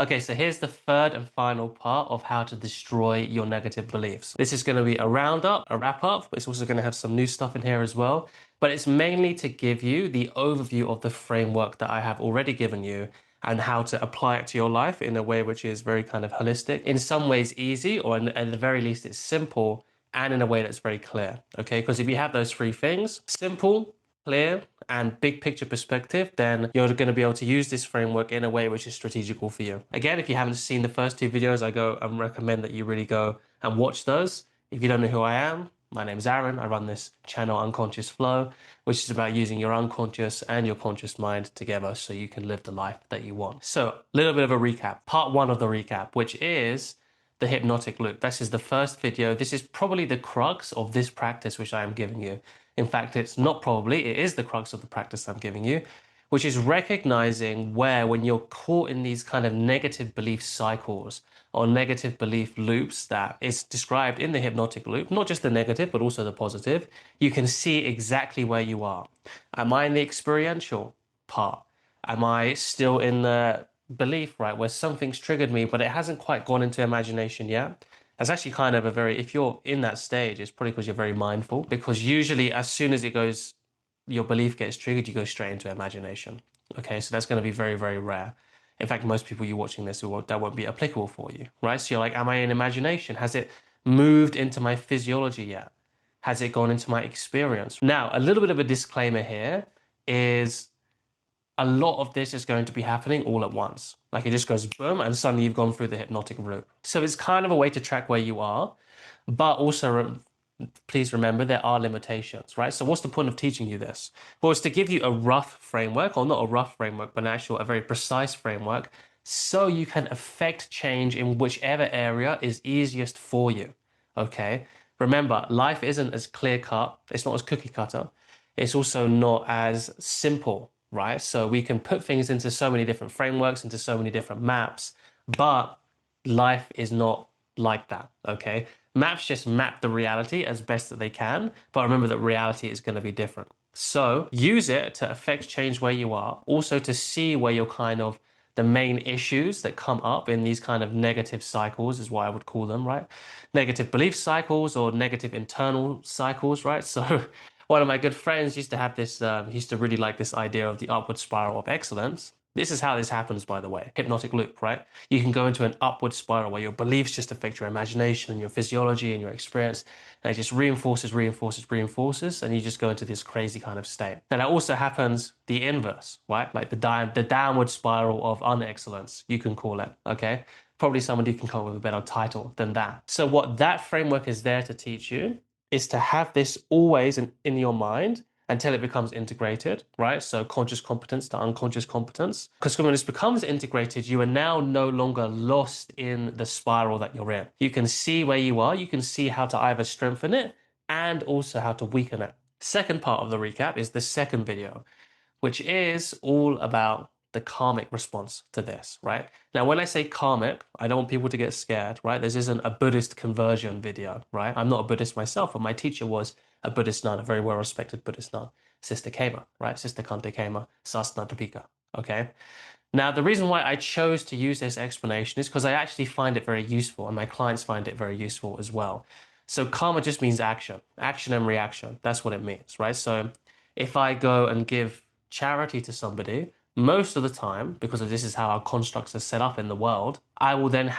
Okay, so here's the third and final part of how to destroy your negative beliefs. This is going to be a roundup, a wrap up, but it's also going to have some new stuff in here as well. But it's mainly to give you the overview of the framework that I have already given you and how to apply it to your life in a way which is very kind of holistic, in some ways easy, or at the very least it's simple, and in a way that's very clear. Okay, because if you have those three things, simple, clear, and big picture perspective, then you're going to be able to use this framework in a way which is strategical for you. Again, if you haven't seen the first two videos, I go and recommend that you really go and watch those. If you don't know who I am, my name's Aaron. I run this channel Unconscious Flow, which is about using your unconscious and your conscious mind together so you can live the life that you want. So, a little bit of a recap. Part one of the recap, which is the hypnotic loop. This is the first video. This is probably the crux of this practice which I am giving you. In fact, it's not probably, it is the crux of the practice I'm giving you, which is recognizing where, when you're caught in these kind of negative belief cycles or negative belief loops that is described in the hypnotic loop, not just the negative, but also the positive, you can see exactly where you are. Am I in the experiential part? Am I still in the belief, right, where something's triggered me, but it hasn't quite gone into imagination yet? That's actually kind of a very, if you're in that stage, it's probably because you're very mindful, because usually as soon as it goes, your belief gets triggered, you go straight into imagination. Okay, so that's going to be very, very rare. In fact, most people you watching this, that won't be applicable for you, right? So you're like, am I in imagination? Has it moved into my physiology yet? Has it gone into my experience? Now, a little bit of a disclaimer here is a lot of this is going to be happening all at once. Like it just goes boom, and suddenly you've gone through the hypnotic route. So it's kind of a way to track where you are, but also please remember there are limitations, right? So what's the point of teaching you this? Well, it's to give you a rough framework, or not a rough framework, but actually a very precise framework, so you can affect change in whichever area is easiest for you. Okay? Remember, life isn't as clear cut, it's not as cookie cutter, it's also not as simple, right? So we can put things into so many different frameworks, into so many different maps, but life is not like that, okay? Maps just map the reality as best that they can, but remember that reality is going to be different. So use it to affect change where you are, also to see where you're kind of the main issues that come up in these kind of negative cycles is what I would call them, right? Negative belief cycles or negative internal cycles, right? So one of my good friends used to have this, he used to really like this idea of the upward spiral of excellence. This is how this happens, by the way. Hypnotic loop, right? You can go into an upward spiral where your beliefs just affect your imagination and your physiology and your experience. And it just reinforces, reinforces, reinforces. And you just go into this crazy kind of state. Now, that also happens the inverse, right? Like the downward spiral of unexcellence, you can call it, okay? Probably somebody can come up with a better title than that. So what that framework is there to teach you is to have this always in your mind until it becomes integrated, right? So conscious competence to unconscious competence. Because when this becomes integrated, you are now no longer lost in the spiral that you're in. You can see where you are, you can see how to either strengthen it and also how to weaken it. Second part of the recap is the second video, which is all about the karmic response to this, right? Now, when I say karmic, I don't want people to get scared, right? This isn't a Buddhist conversion video, right? I'm not a Buddhist myself, but my teacher was a Buddhist nun, a very well-respected Buddhist nun, Sister Kema, right? Sister Kante Kema, Sasana, okay? Now, the reason why I chose to use this explanation is because I actually find it very useful, and my clients find it very useful as well. So karma just means action, action and reaction. That's what it means, right? So if I go and give charity to somebody, most of the time, because of this is how our constructs are set up in the world, I will then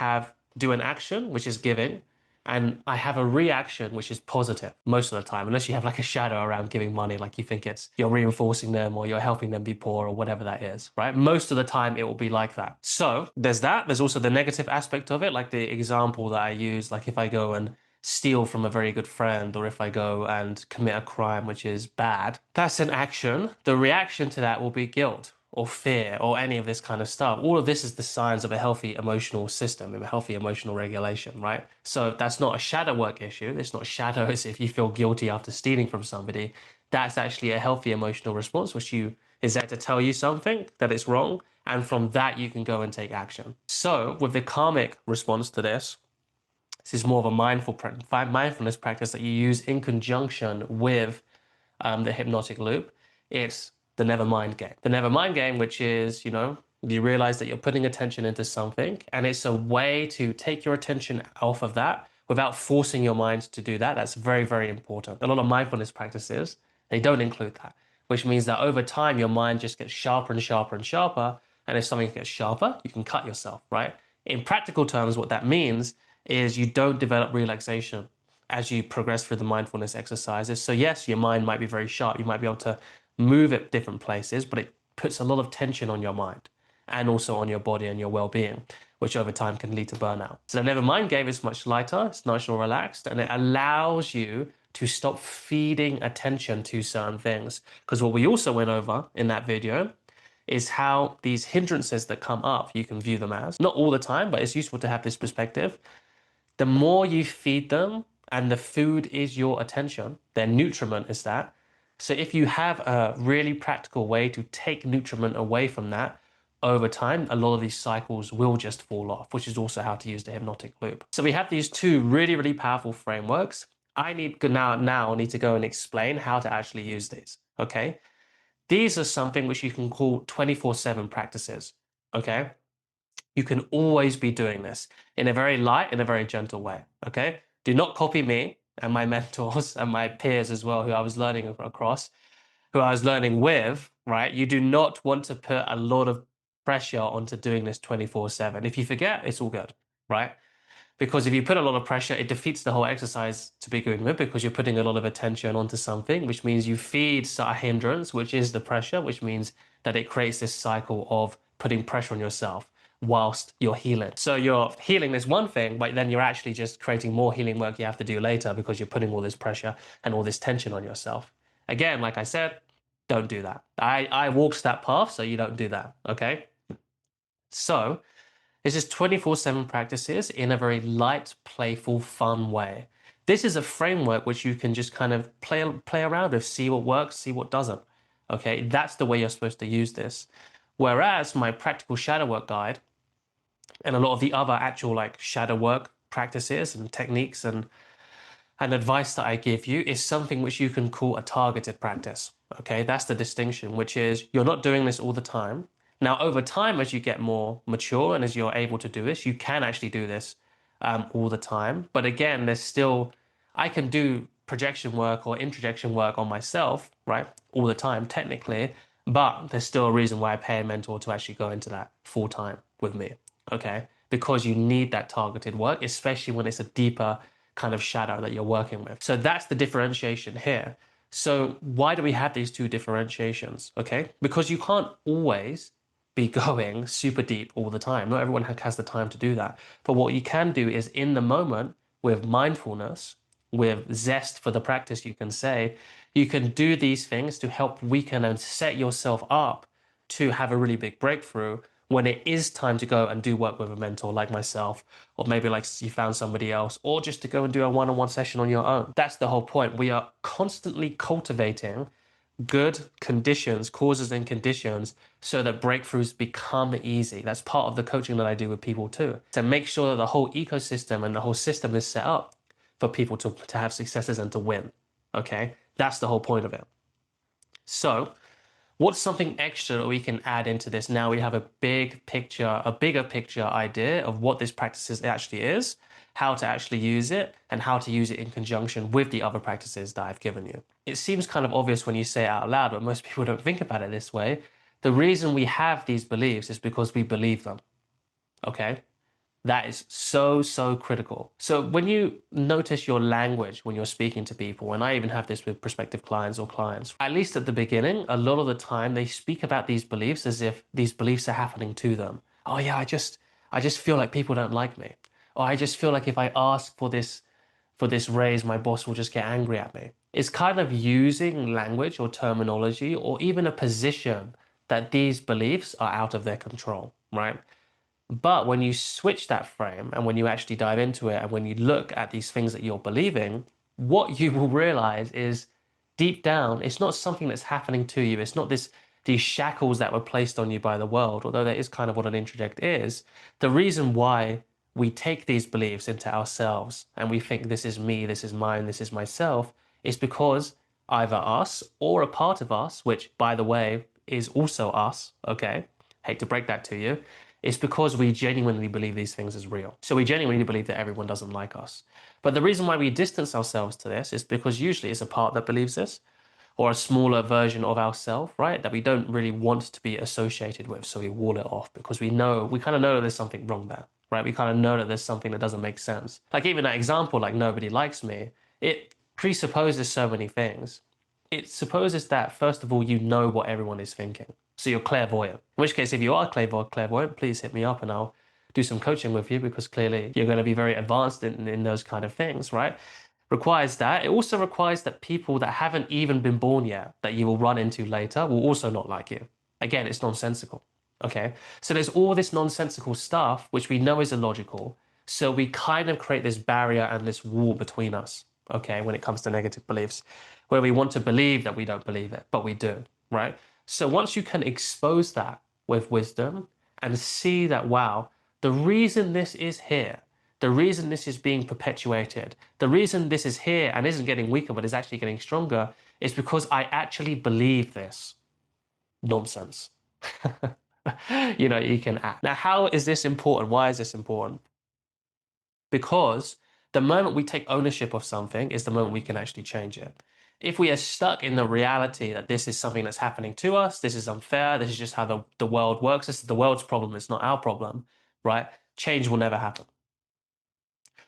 do an action, which is giving, and I have a reaction, which is positive most of the time, unless you have like a shadow around giving money, like you think you're reinforcing them or you're helping them be poor or whatever that is, right? Most of the time it will be like that. So there's that. There's also the negative aspect of it, like the example that I use, like if I go and steal from a very good friend, or if I go and commit a crime which is bad, that's an action. The reaction to that will be guilt or fear or any of this kind of stuff. All of this is the signs of a healthy emotional system, a healthy emotional regulation, right? So that's not a shadow work issue. It's not shadows if you feel guilty after stealing from somebody. That's actually a healthy emotional response, which is there to tell you something that it's wrong. And from that, you can go and take action. So with the karmic response to this is more of a mindfulness practice that you use in conjunction with the hypnotic loop. It's the never mind game. The never mind game, which is, You realize that you're putting attention into something, and it's a way to take your attention off of that without forcing your mind to do that. That's very, very important. A lot of mindfulness practices, they don't include that, which means that over time, your mind just gets sharper and sharper and sharper. And if something gets sharper, you can cut yourself, right? In practical terms, what that means is you don't develop relaxation as you progress through the mindfulness exercises. So yes, your mind might be very sharp. You might be able to move at different places, but it puts a lot of tension on your mind and also on your body and your well-being, which over time can lead to burnout. So the Never Mind game is much lighter, it's nice and relaxed, and it allows you to stop feeding attention to certain things. Because what we also went over in that video is how these hindrances that come up, you can view them as, not all the time, but it's useful to have this perspective. The more you feed them, and the food is your attention, their nutriment is that. So if you have a really practical way to take nutriment away from that, over time, a lot of these cycles will just fall off, which is also how to use the hypnotic loop. So we have these two really, really powerful frameworks. I need now need to go and explain how to actually use these. Okay. These are something which you can call 24/7 practices. Okay. You can always be doing this in a very light, in a very gentle way. Okay. Do not copy me and my mentors and my peers as well, who I was learning across, who I was learning with, right? You do not want to put a lot of pressure onto doing this 24/7. If you forget, it's all good, right? Because if you put a lot of pressure, it defeats the whole exercise to begin with, because you're putting a lot of attention onto something, which means you feed a hindrance, which is the pressure, which means that it creates this cycle of putting pressure on yourself whilst you're healing. So you're healing this one thing, but then you're actually just creating more healing work you have to do later because you're putting all this pressure and all this tension on yourself. Again, like I said, don't do that. I walked that path, so you don't do that, okay? So this is 24/7 practices in a very light, playful, fun way. This is a framework which you can just kind of play around with, see what works, see what doesn't. Okay, that's the way you're supposed to use this. Whereas my practical shadow work guide and a lot of the other actual like shadow work practices and techniques and advice that I give you is something which you can call a targeted practice. Okay, that's the distinction, which is you're not doing this all the time. Now, over time, as you get more mature and as you're able to do this, you can actually do this all the time. But again, there's still, I can do projection work or introjection work on myself, right, all the time, technically. But there's still a reason why I pay a mentor to actually go into that full time with me. Okay, because you need that targeted work, especially when it's a deeper kind of shadow that you're working with. So that's the differentiation here. So why do we have these two differentiations? Okay, because you can't always be going super deep all the time. Not everyone has the time to do that. But what you can do is in the moment with mindfulness, with zest for the practice, you can say, you can do these things to help weaken and set yourself up to have a really big breakthrough when it is time to go and do work with a mentor like myself, or maybe like you found somebody else, or just to go and do a one-on-one session on your own. That's the whole point. We are constantly cultivating good conditions, causes and conditions, so that breakthroughs become easy. That's part of the coaching that I do with people too, to make sure that the whole ecosystem and the whole system is set up for people to have successes and to win. Okay, that's the whole point of it. So what's something extra that we can add into this? Now we have a bigger picture idea of what this practice actually is, how to actually use it, and how to use it in conjunction with the other practices that I've given you. It seems kind of obvious when you say it out loud, but most people don't think about it this way. The reason we have these beliefs is because we believe them. Okay? That is so, so critical. So when you notice your language when you're speaking to people, and I even have this with prospective clients or clients, at least at the beginning, a lot of the time they speak about these beliefs as if these beliefs are happening to them. Oh yeah, I just feel like people don't like me. Or I just feel like if I ask for this raise, my boss will just get angry at me. It's kind of using language or terminology or even a position that these beliefs are out of their control, right? But when you switch that frame and when you actually dive into it and when you look at these things that you're believing, what you will realize is deep down, it's not something that's happening to you. It's not these shackles that were placed on you by the world, although that is kind of what an introject is. The reason why we take these beliefs into ourselves and we think this is me, this is mine, this is myself, is because either us or a part of us, which by the way is also us, okay? hate to break that to you, it's because we genuinely believe these things is real. So we genuinely believe that everyone doesn't like us. But the reason why we distance ourselves to this is because usually it's a part that believes this, or a smaller version of ourselves, right? That we don't really want to be associated with. So we wall it off because we kind of know that there's something wrong there, right? We kind of know that there's something that doesn't make sense. Like even that example, like nobody likes me, it presupposes so many things. It supposes that, first of all, you know what everyone is thinking. So you're clairvoyant. In which case, if you are clairvoyant, please hit me up and I'll do some coaching with you because clearly you're going to be very advanced in those kind of things, right? Requires that. It also requires that people that haven't even been born yet, that you will run into later, will also not like you. Again, it's nonsensical. Okay. So there's all this nonsensical stuff, which we know is illogical. So we kind of create this barrier and this wall between us, okay, when it comes to negative beliefs, where we want to believe that we don't believe it, but we do, right? So once you can expose that with wisdom and see that, wow, the reason this is here, the reason this is being perpetuated, the reason this is here and isn't getting weaker but is actually getting stronger is because I actually believe this nonsense. You can act. Now, how is this important? Why is this important? Because the moment we take ownership of something is the moment we can actually change it. If we are stuck in the reality that this is something that's happening to us, this is unfair, this is just how the world works, this is the world's problem, it's not our problem, right? Change will never happen.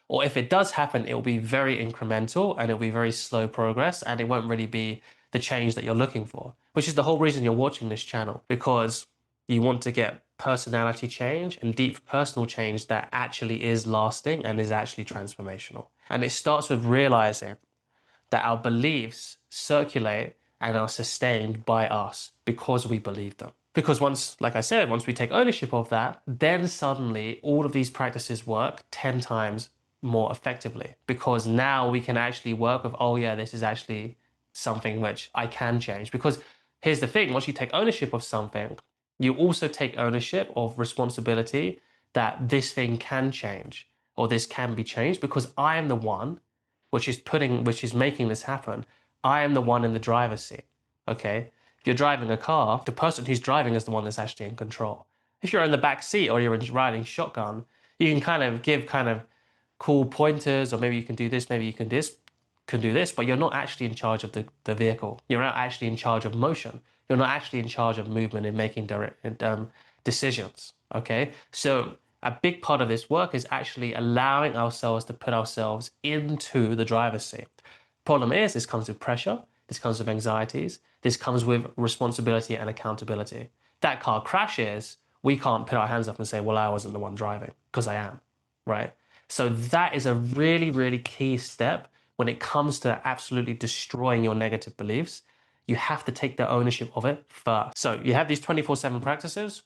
Or if it does happen, it will be very incremental and it'll be very slow progress and it won't really be the change that you're looking for, which is the whole reason you're watching this channel, because you want to get personality change and deep personal change that actually is lasting and is actually transformational. And it starts with realizing that our beliefs circulate and are sustained by us because we believe them. Because once, like I said, once we take ownership of that, then suddenly all of these practices work 10 times more effectively because now we can actually work with, oh yeah, this is actually something which I can change. Because here's the thing, once you take ownership of something, you also take ownership of responsibility that this thing can change or this can be changed because I am the one which is making this happen. I am the one in the driver's seat. Okay. If you're driving a car, the person who's driving is the one that's actually in control. If you're in the back seat or you're riding shotgun, you can kind of give kind of cool pointers, or maybe you can do this, maybe you can do this, but you're not actually in charge of the vehicle. You're not actually in charge of motion. You're not actually in charge of movement and making direct decisions. Okay. So a big part of this work is actually allowing ourselves to put ourselves into the driver's seat. Problem is, this comes with pressure, this comes with anxieties, this comes with responsibility and accountability. That car crashes, we can't put our hands up and say, well, I wasn't the one driving, because I am, right? So that is a really, really key step when it comes to absolutely destroying your negative beliefs. You have to take the ownership of it first. So you have these 24/7 practices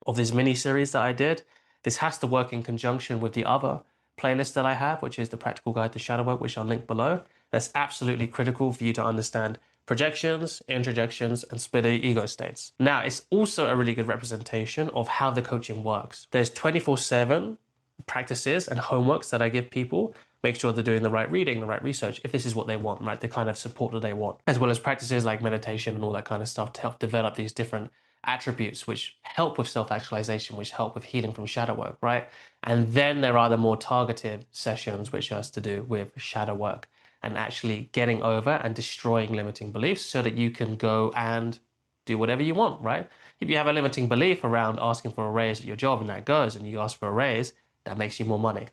of this mini series that I did. This has to work in conjunction with the other playlist that I have, which is the Practical Guide to Shadow Work, which I'll link below. That's absolutely critical for you to understand projections, introjections, and split ego states. Now, it's also a really good representation of how the coaching works. There's 24/7 practices and homeworks that I give people. Make sure they're doing the right reading, the right research, if this is what they want, right? The kind of support that they want, as well as practices like meditation and all that kind of stuff to help develop these different attributes which help with self-actualization, which help with healing from shadow work, right? And then there are the more targeted sessions which has to do with shadow work and actually getting over and destroying limiting beliefs so that you can go and do whatever you want, right? If you have a limiting belief around asking for a raise at your job and that goes and you ask for a raise, that makes you more money.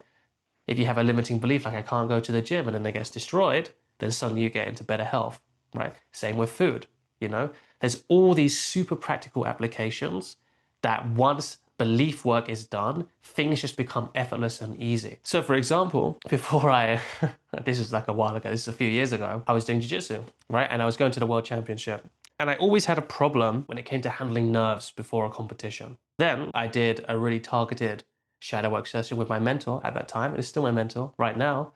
If you have a limiting belief like I can't go to the gym and then it gets destroyed, then suddenly you get into better health, right? Same with food, There's all these super practical applications that once belief work is done, things just become effortless and easy. So for example, this is like a while ago, this is a few years ago, I was doing jiu-jitsu, right? And I was going to the world championship. And I always had a problem when it came to handling nerves before a competition. Then I did a really targeted shadow work session with my mentor at that time. It's still my mentor right now.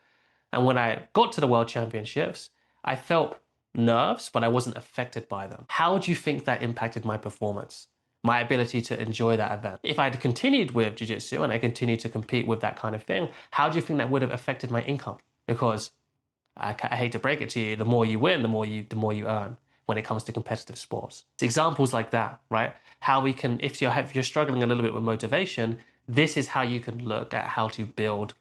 And when I got to the world championships, I felt nerves, but I wasn't affected by them. How do you think that impacted my performance? My ability to enjoy that event? If I had continued with jiu-jitsu and I continued to compete with that kind of thing, how do you think that would have affected my income? Because I hate to break it to you, the more you win, the more you earn. when it comes to competitive sports. It's examples like that, right? How we can, if you're struggling a little bit with motivation, this is how you can look at how to build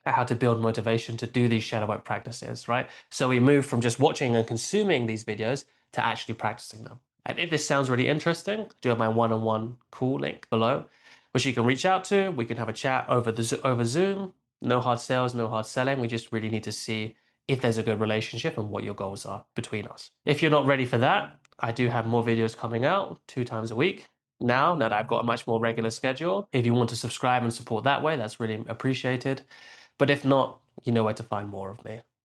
motivation to do these shadow work practices, right? So we move from just watching and consuming these videos to actually practicing them. And if this sounds really interesting, I do have my one-on-one call link below, which you can reach out to. We can have a chat over Zoom. No hard sales, no hard selling. We just really need to see if there's a good relationship and what your goals are between us. If you're not ready for that, I do have more videos coming out 2 times a week. Now that I've got a much more regular schedule, if you want to subscribe and support that way, that's really appreciated. But if not, you know where to find more of me.